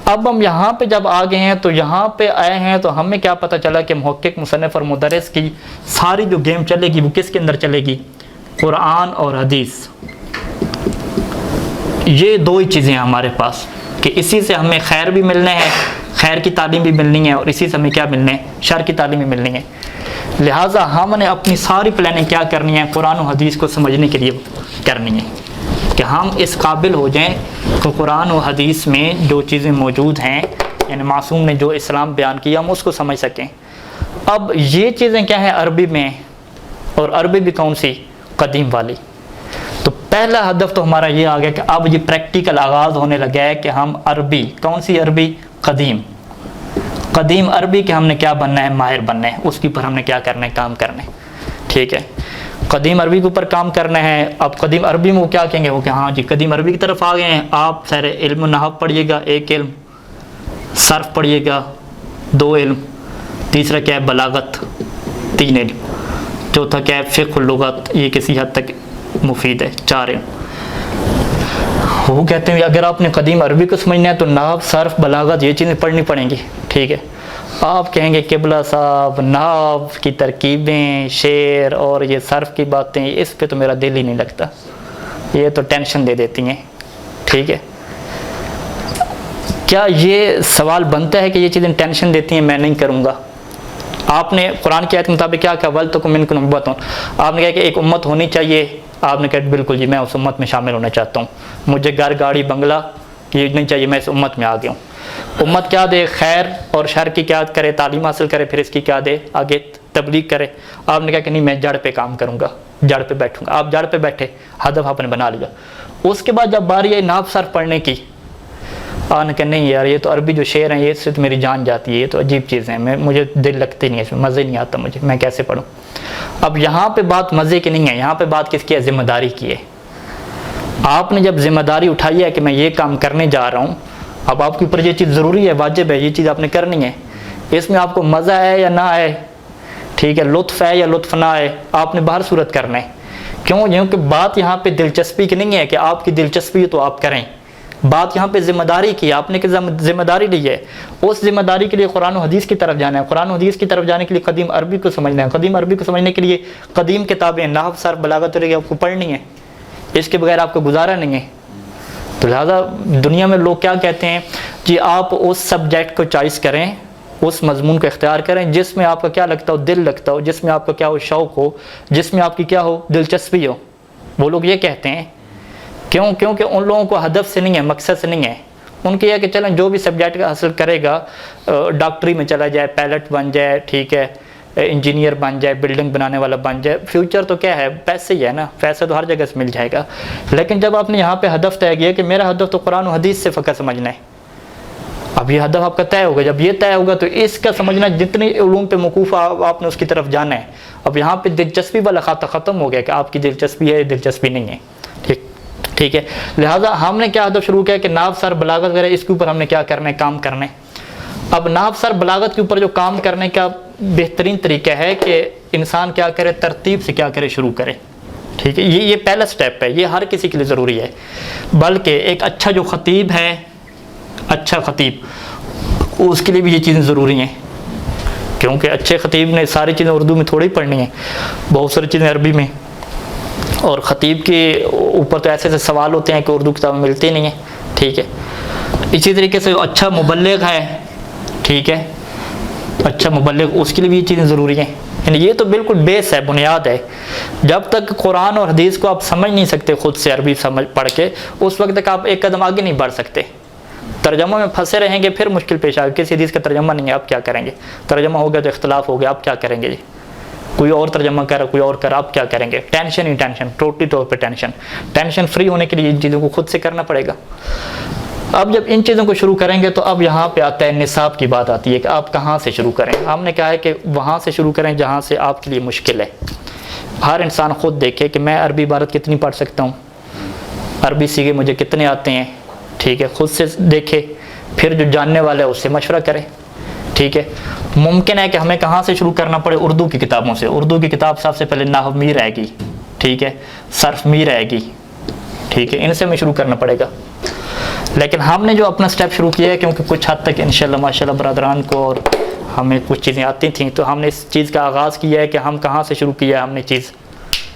اب ہم یہاں پہ جب آ گئے ہیں تو یہاں پہ آئے ہیں تو ہمیں کیا پتہ چلا کہ محقق، مصنف اور مدرس کی ساری جو گیم چلے گی وہ کس کے اندر چلے گی؟ قرآن اور حدیث. یہ دو ہی چیزیں ہیں ہمارے پاس کہ اسی سے ہمیں خیر بھی ملنے ہیں، خیر کی تعلیم بھی ملنی ہے، اور اسی سے ہمیں کیا ملنے ہے؟ شر کی تعلیم بھی ملنی ہے. لہٰذا ہم نے اپنی ساری پلاننگ کیا کرنی ہے؟ قرآن و حدیث کو سمجھنے کے لیے کرنی ہے کہ ہم اس قابل ہو جائیں کہ قرآن و حدیث میں جو چیزیں موجود ہیں، یعنی معصوم نے جو اسلام بیان کیا، ہم اس کو سمجھ سکیں. اب یہ چیزیں کیا ہیں؟ عربی میں، اور عربی بھی کون سی؟ قدیم والی. تو پہلا ہدف تو ہمارا یہ آ گیا کہ اب یہ پریکٹیکل آغاز ہونے لگا ہے کہ ہم عربی، کون سی عربی؟ قدیم عربی کہ ہم نے کیا بننا ہے؟ ماہر بننا ہے. اس کے اوپر ہم نے کیا کرنا ہے؟ کام کرنا ہے، ٹھیک ہے. قدیم عربی کے اوپر کام کرنا ہے. اب قدیم عربی میں وہ کیا کہیں گے؟ وہ کہ ہاں جی قدیم عربی کی طرف آ گئے ہیں، آپ سارے علم نحو پڑھیے گا، ایک علم، صرف پڑھیے گا، 2 علم، تیسرا کیا ہے؟ بلاغت، 3 علم، چوتھا کیا ہے؟ فقہ اللغت، یہ کسی حد تک مفید ہے، 4 علم. وہ کہتے ہیں اگر آپ نے قدیم عربی کو سمجھنا ہے تو نحو، صرف، بلاغت یہ چیزیں پڑھنی پڑیں گی، ٹھیک ہے. آپ کہیں گے قبلہ صاحب نحو کی ترکیبیں، شعر اور یہ صرف کی باتیں، اس پہ تو میرا دل ہی نہیں لگتا، یہ تو ٹینشن دے دیتی ہیں، ٹھیک ہے. کیا یہ سوال بنتا ہے کہ یہ چیزیں ٹینشن دیتی ہیں میں نہیں کروں گا؟ آپ نے قرآن کی آیت کے مطابق کیا کہا؟ وَلْتَكُن مِنكُمْ أُمَّةٌ. آپ نے کہا کہ ایک امت ہونی چاہیے. آپ نے کہا بالکل جی میں اس امت میں شامل ہونا چاہتا ہوں، مجھے گھر گاڑی بنگلہ یہ نہیں چاہیے، میں اس امت میں آ گیا ہوں. امت کیا دے؟ خیر اور شر کی کیا کرے؟ تعلیم حاصل کرے، پھر اس کی کیا دے؟ آگے تبلیغ کرے. آپ نے کہا کہ نہیں میں جڑ پہ کام کروں گا، جڑ پہ بیٹھوں گا. آپ جڑ پہ بیٹھے، ہدف آپ نے بنا لیا. اس کے بعد جب باری آئی نحو صرف پڑھنے کی، آپ نے کہا نہیں یار یہ تو عربی جو شعر ہیں یہ اس سے تو میری جان جاتی ہے، یہ تو عجیب چیزیں ہیں، مجھے دل لگتی نہیں ہے، اس میں مزے نہیں آتا مجھے، میں کیسے پڑھوں؟ اب یہاں پہ بات مزے کی نہیں ہے، یہاں پہ بات کس کی ہے؟ ذمہ داری کی ہے. آپ نے جب ذمہ داری اٹھائی ہے کہ میں یہ کام کرنے جا رہا ہوں، اب آپ کے اوپر یہ چیز ضروری ہے، واجب ہے، یہ چیز آپ نے کرنی ہے. اس میں آپ کو مزہ ہے یا نہ آئے، ٹھیک ہے، لطف ہے یا لطف نہ آئے، آپ نے باہر صورت کرنا ہے. کیوں؟ کیونکہ بات یہاں پہ دلچسپی کی نہیں ہے کہ آپ کی دلچسپی ہے تو آپ کریں. بات یہاں پہ ذمہ داری کی، آپ نے کہ ذمہ داری لی ہے، اس ذمہ داری کے لیے قرآن و حدیث کی طرف جانا ہے. قرآن و حدیث کی طرف جانے کے لیے قدیم عربی کو سمجھنا ہے. قدیم عربی کو سمجھنے کے لیے قدیم کتابیں نحو، صرف، بلاغت وغیرہ آپ کو پڑھنی ہے، اس کے بغیر آپ کو گزارا نہیں ہے. تو لہٰذا دنیا میں لوگ کیا کہتے ہیں جی آپ اس سبجیکٹ کو چوائس کریں، اس مضمون کو اختیار کریں جس میں آپ کا کیا لگتا ہو؟ دل لگتا ہو، جس میں آپ کا کیا ہو؟ شوق ہو، جس میں آپ کی کیا ہو؟ دلچسپی ہو. وہ لوگ یہ کہتے ہیں. کیوں؟ کیونکہ ان لوگوں کو ہدف سے نہیں ہے، مقصد سے نہیں ہے. ان کی یہ کہ چلیں جو بھی سبجیکٹ حاصل کرے گا، ڈاکٹری میں چلا جائے، پائلٹ بن جائے، ٹھیک ہے، انجینئر بن جائے، بلڈنگ بنانے والا بن جائے. فیوچر تو کیا ہے؟ پیسے ہی ہے نا، پیسہ تو ہر جگہ سے مل جائے گا. لیکن جب آپ نے یہاں پہ ہدف طے کیا کہ میرا ہدف تو قرآن و حدیث سے فقط سمجھنا ہے، اب یہ ہدف آپ کا طے ہوگا. جب یہ طے ہوگا تو اس کا سمجھنا، جتنی علوم پہ موقوف آپ نے اس کی طرف جانا ہے. اب یہاں پہ دلچسپی والا خطہ ختم ہو گیا کہ آپ کی دلچسپی ہے، دلچسپی نہیں ہے، ٹھیک. ٹھیک ہے. لہٰذا ہم نے کیا ہدف شروع کیا کہ نحو سر بلاغت وغیرہ اس کے اوپر ہم نے کیا کرنا ہے, کام کرنا ہے. اب نحو سر بلاغت کے اوپر جو کام کرنے کا بہترین طریقہ ہے کہ انسان کیا کرے, ترتیب سے کیا کرے, شروع کرے. ٹھیک ہے, یہ پہلا سٹیپ ہے, یہ ہر کسی کے لیے ضروری ہے. بلکہ ایک اچھا جو خطیب ہے, اچھا خطیب, اس کے لیے بھی یہ چیزیں ضروری ہیں. کیونکہ اچھے خطیب نے ساری چیزیں اردو میں تھوڑی پڑھنی ہیں, بہت ساری چیزیں عربی میں. اور خطیب کے اوپر تو ایسے ایسے سوال ہوتے ہیں کہ اردو کتابیں ملتی نہیں ہیں. ٹھیک ہے, اسی طریقے سے اچھا مبلغ ہے, ٹھیک ہے, اچھا مبلغ, اس کے لیے بھی یہ چیزیں ضروری ہیں. یعنی یہ تو بالکل بیس ہے, بنیاد ہے. جب تک قرآن اور حدیث کو آپ سمجھ نہیں سکتے خود سے, عربی سمجھ پڑھ کے, اس وقت تک آپ ایک قدم آگے نہیں بڑھ سکتے. ترجمہ میں پھنسے رہیں گے, پھر مشکل پیش آئے. کسی حدیث کا ترجمہ نہیں ہے, آپ کیا کریں گے؟ ترجمہ ہو گیا تو اختلاف ہو گیا, آپ کیا کریں گے جی؟ کوئی اور ترجمہ کر رہا, کوئی اور کر رہا, آپ کیا کریں گے؟ ٹینشن ہی ٹینشن, ٹوٹلی طور پہ ٹینشن. ٹینشن فری ہونے کے لیے ان چیزوں کو خود سے کرنا پڑے گا. اب جب ان چیزوں کو شروع کریں گے تو اب یہاں پہ آتا ہے نصاب کی بات آتی ہے کہ آپ کہاں سے شروع کریں. ہم نے کہا ہے کہ وہاں سے شروع کریں جہاں سے آپ کے لیے مشکل ہے. ہر انسان خود دیکھے کہ میں عربی عبارت کتنی پڑھ سکتا ہوں, عربی سیغے مجھے کتنے آتے ہیں. ٹھیک ہے, خود سے دیکھے, پھر جو جاننے والا ہے اس سے مشورہ کرے. ٹھیک ہے, ممکن ہے کہ ہمیں کہاں سے شروع کرنا پڑے, اردو کی کتابوں سے. اردو کی کتاب سب سے پہلے نحو می رہے گی, ٹھیک ہے, صرف می رہے گی. ٹھیک ہے, ان سے ہمیں شروع کرنا پڑے گا. لیکن ہم نے جو اپنا سٹیپ شروع کیا ہے, کیونکہ کچھ حد تک انشاءاللہ ماشاءاللہ برادران کو اور ہمیں کچھ چیزیں آتی تھیں, تو ہم نے اس چیز کا آغاز کیا ہے کہ ہم کہاں سے شروع کیا ہے. ہم نے چیز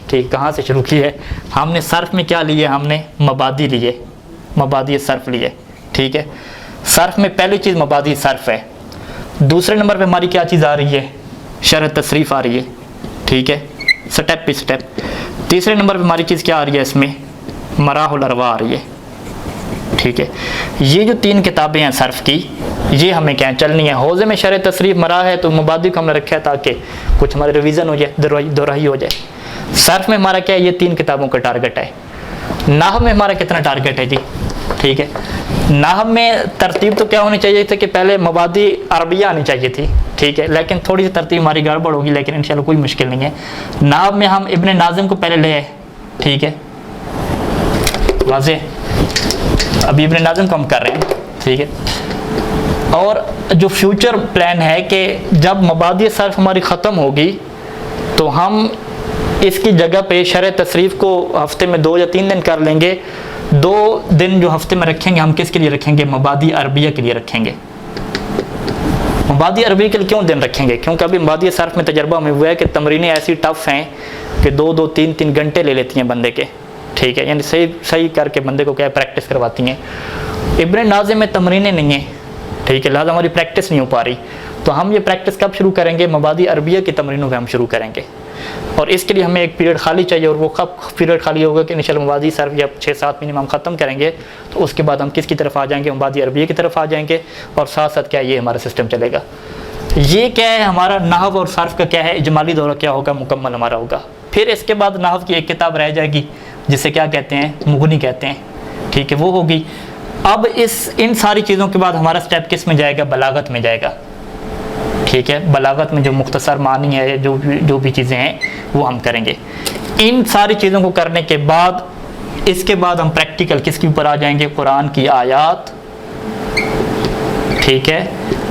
ٹھیک کہاں سے شروع کی ہے, ہم نے صرف میں کیا لیے, ہم نے مبادی لیے, مبادی صرف لیے. ٹھیک ہے, صرف میں پہلی چیز مبادی صرف ہے. دوسرے نمبر پہ ہماری کیا چیز آ رہی ہے, شرح تصریف آ رہی ہے. ٹھیک ہے, سٹیپ پہ سٹیپ. تیسرے نمبر پہ ہماری چیز کیا آ رہی ہے, اس میں مراح الارواح آ رہی ہے. ٹھیک ہے, یہ جو 3 کتابیں ہیں صرف کی, یہ ہمیں کیا چلنی ہے. حوزے میں شرح تصریف مراح ہے, تو مبادی کو ہم نے رکھا ہے تاکہ کچھ ہمارے ریویژن ہو جائے, دوراہی ہو جائے. صرف میں ہمارا کیا ہے, یہ 3 کتابوں کا ٹارگٹ ہے. نحو میں ہمارا کتنا ٹارگٹ ہے جی؟ ٹھیک ہے, نحو میں ترتیب تو کیا ہونی چاہیے تھی کہ پہلے مبادی عربیہ آنی چاہیے تھی. ٹھیک ہے, لیکن تھوڑی سی ترتیب ہماری گڑبڑ ہوگی, لیکن انشاءاللہ کوئی مشکل نہیں ہے. نحو میں ہم ابن ناظم کو پہلے لے آئے. ٹھیک ہے, واضح, ابھی ابن ناظم کو ہم کر رہے ہیں. ٹھیک ہے, اور جو فیوچر پلان ہے کہ جب مبادی صرف ہماری ختم ہوگی تو ہم اس کی جگہ پہ شرح تصریف کو ہفتے میں 2 یا 3 دن کر لیں گے. 2 دن جو ہفتے میں رکھیں گے, ہم کس کے لیے رکھیں گے, مبادی عربیہ کے لیے رکھیں گے. مبادی عربیہ کے لیے کیوں دن رکھیں گے؟ کیونکہ ابھی مبادی صرف میں تجربہ ہمیں ہوا ہے کہ تمرینیں ایسی ٹف ہیں کہ 2 3 گھنٹے لے لیتی ہیں بندے کے. ٹھیک ہے, یعنی صحیح کر کے بندے کو کیا پریکٹس کرواتی ہیں. ابن ناظم میں تمرینیں نہیں ہیں. ٹھیک ہے, لہٰذا ہماری پریکٹس نہیں ہو پا رہی. تو ہم یہ پریکٹس کب شروع کریں گے, مبادی عربیہ کی تمرینوں پہ ہم شروع کریں گے. اور اس کے لیے ہمیں ایک پیریڈ خالی چاہیے, اور وہ کب پیریڈ خالی ہوگا کہ انشاءاللہ مبادی صرف جب 6-7 مہینے ہم ختم کریں گے تو اس کے بعد ہم کس کی طرف آ جائیں گے, مبادی عربیہ کی طرف آ جائیں گے. اور ساتھ ساتھ کیا یہ ہمارا سسٹم چلے گا. یہ کیا ہے, ہمارا نحو اور صرف کا کیا ہے, اجمالی دورہ کیا ہوگا, مکمل ہمارا ہوگا. پھر اس کے بعد نحو کی ایک کتاب رہ جائے گی جسے کیا کہتے ہیں, مغنی کہتے ہیں. ٹھیک ہے, وہ ہوگی. اب ان ساری چیزوں کے بعد ہمارا سٹیپ کس میں جائے گا, بلاغت میں جائے گا. ٹھیک ہے, بلاغت میں جو مختصر معنی ہے, جو بھی چیزیں ہیں وہ ہم کریں گے. ان ساری چیزوں کو کرنے کے بعد اس کے بعد ہم پریکٹیکل کس کے اوپر آ جائیں گے, قرآن کی آیات. ٹھیک ہے,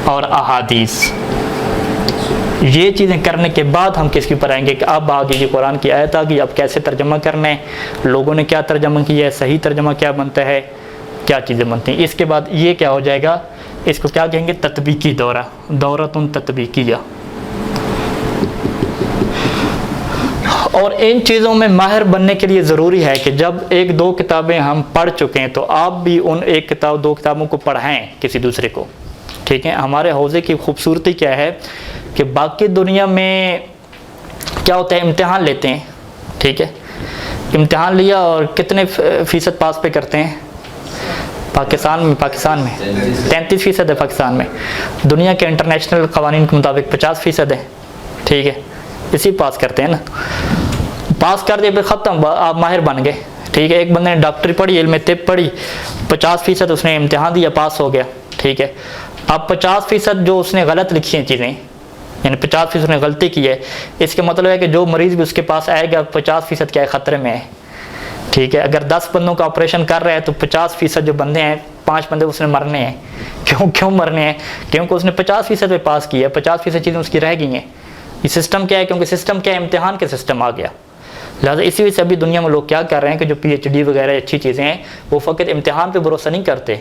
اور احادیث. یہ چیزیں کرنے کے بعد ہم کس کے اوپر آئیں گے کہ اب آ گئی قرآن کی آیت آ گئی, اب کیسے ترجمہ کرنا ہے, لوگوں نے کیا ترجمہ کیا ہے, صحیح ترجمہ کیا بنتا ہے, کیا چیزیں بنتی ہیں. اس کے بعد یہ کیا ہو جائے گا, اس کو کیا کہیں گے, تطبیقی دورہ, دورۃ تطبیقیہ. اور ان چیزوں میں ماہر بننے کے لیے ضروری ہے کہ جب 1-2 کتابیں ہم پڑھ چکے ہیں تو آپ بھی ان 1-2 کتابوں کو پڑھائیں کسی دوسرے کو. ٹھیک ہے, ہمارے حوزے کی خوبصورتی کیا ہے کہ باقی دنیا میں کیا ہوتا ہے, امتحان لیتے ہیں. ٹھیک ہے, امتحان لیا اور کتنے فیصد پاس پہ کرتے ہیں پاکستان میں 33% ہے پاکستان میں. دنیا کے انٹرنیشنل قوانین کے مطابق 50% ہے. ٹھیک ہے, اسی پاس کرتے ہیں نا, پاس کر دے پھر ختم, آپ ماہر بن گئے. ٹھیک ہے, ایک بندے نے ڈاکٹری پڑھی, علم طب پڑھی, 50% اس نے امتحان دیا, پاس ہو گیا. ٹھیک ہے, اب 50% جو اس نے غلط لکھی ہیں چیزیں, یعنی 50% اس نے غلطی کی ہے, اس کے مطلب ہے کہ جو مریض بھی اس کے پاس آئے گا 50% کیا ہے, خطرے میں ہے. ٹھیک ہے، اگر 10 بندوں کا آپریشن کر رہے ہیں تو 50% جو بندے ہیں 5 بندے اس نے مرنے ہیں. کیوں مرنے ہیں؟ کیونکہ اس نے 50% پہ پاس کیا ہے، 50% چیزیں اس کی رہ گئی ہیں. یہ سسٹم کیا ہے؟ کیونکہ سسٹم کیا ہے؟ امتحان کے سسٹم آ گیا. لہٰذا اسی وجہ سے ابھی دنیا میں لوگ کیا کر رہے ہیں کہ جو PhD وغیرہ اچھی چیزیں ہیں وہ فقط امتحان پہ بھروسہ نہیں کرتے،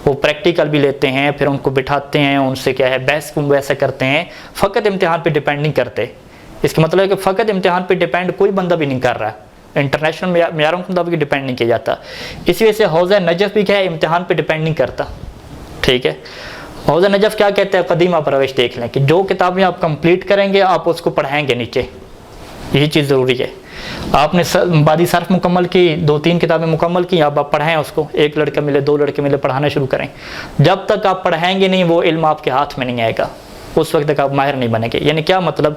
وہ پریکٹیکل بھی لیتے ہیں، پھر ان کو بٹھاتے ہیں، ان سے کیا ہے بحث ویسا کرتے ہیں، فقط امتحان پہ ڈیپینڈ نہیں کرتے. اس کا مطلب ہے کہ فقط امتحان پہ ڈیپینڈ کوئی بندہ بھی نہیں کر رہا، انٹرنیشنل معیاروں کے مطابق ڈیپینڈ نہیں کیا جاتا. اسی وجہ سے حوض نجف بھی کیا ہے؟ امتحان پہ ڈیپینڈ نہیں کرتا. ٹھیک ہے، حوض نجف کیا کہتے ہیں؟ قدیمہ پروش دیکھ لیں کہ جو کتابیں آپ کمپلیٹ کریں گے آپ اس کو پڑھائیں گے نیچے، یہی چیز ضروری ہے. آپ نے بادی صرف مکمل کی، 2-3 کتابیں مکمل کی، اب آپ پڑھائیں اس کو، 1 لڑکا ملے 2 لڑکے ملے پڑھانا شروع کریں. جب تک آپ پڑھائیں گے نہیں وہ علم آپ کے ہاتھ میں نہیں آئے گا، اس وقت تک آپ ماہر نہیں بنیں گے. یعنی کیا مطلب؟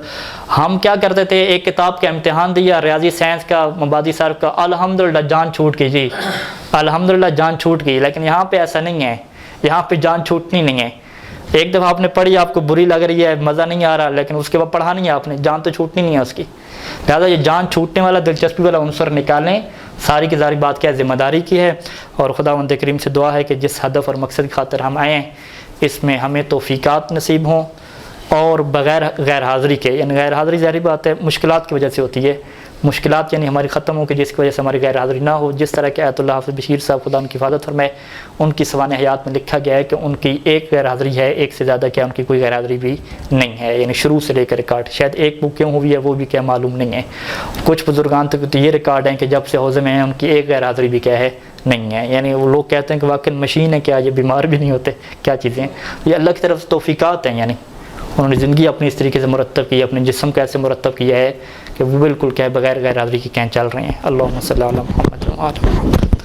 ہم کیا کرتے تھے، ایک کتاب کا امتحان دیا، ریاضی سائنس کا، مبادی صرف کا، الحمدللہ جان چھوٹ گئی جی، الحمدللہ جان چھوٹ گئی. لیکن یہاں پہ ایسا نہیں ہے، یہاں پہ جان چھوٹنی نہیں ہے. ایک دفعہ آپ نے پڑھی، آپ کو بری لگ رہی ہے، مزہ نہیں آ رہا، لیکن اس کے بعد پڑھا نہیں ہے آپ نے، جان تو چھوٹنی نہیں ہے اس کی. لہٰذا یہ جان چھوٹنے والا، دلچسپی والا عنصر نکالیں. ساری کی ساری بات کیا ہے؟ ذمہ داری کی ہے. اور خداوند کریم سے دعا ہے کہ جس ہدف اور مقصد کی خاطر ہم آئے ہیں اس میں ہمیں توفیقات نصیب ہوں، اور بغیر غیر حاضری کے، یعنی غیر حاضری ظاہری بات ہے مشکلات کی وجہ سے ہوتی ہے، مشکلات یعنی ہماری ختم ہو کہ جس کی وجہ سے ہماری غیر حاضری نہ ہو. جس طرح کہ آیت اللہ حافظ بشیر صاحب خدا ان کی حفاظت فرمائے، ان کی سوانح حیات میں لکھا گیا ہے کہ ان کی ایک غیر حاضری ہے، ایک سے زیادہ کیا ان کی کوئی غیر حاضری بھی نہیں ہے. یعنی شروع سے لے کر ریکارڈ، شاید ایک بک کیوں ہوئی ہے وہ بھی کیا معلوم نہیں ہے. کچھ بزرگان تک تو یہ ریکارڈ ہیں کہ جب سے حوضے میں ہیں ان کی ایک غیر حاضری بھی کیا ہے؟ نہیں ہے. یعنی وہ لوگ کہتے ہیں کہ واقعی مشین ہے کیا، یہ بیمار بھی نہیں ہوتے، کیا چیزیں ہیں یہ اللہ کی طرف سے توفیقات ہیں. یعنی انہوں نے زندگی اپنی اس طریقے سے مرتب کی ہے، اپنے جسم کو ایسے مرتب کیا ہے کہ وہ بالکل کیا ہے بغیر غیر حاضری کے کہیں چل رہے ہیں. اللہم صلی علی محمد و علی محمد.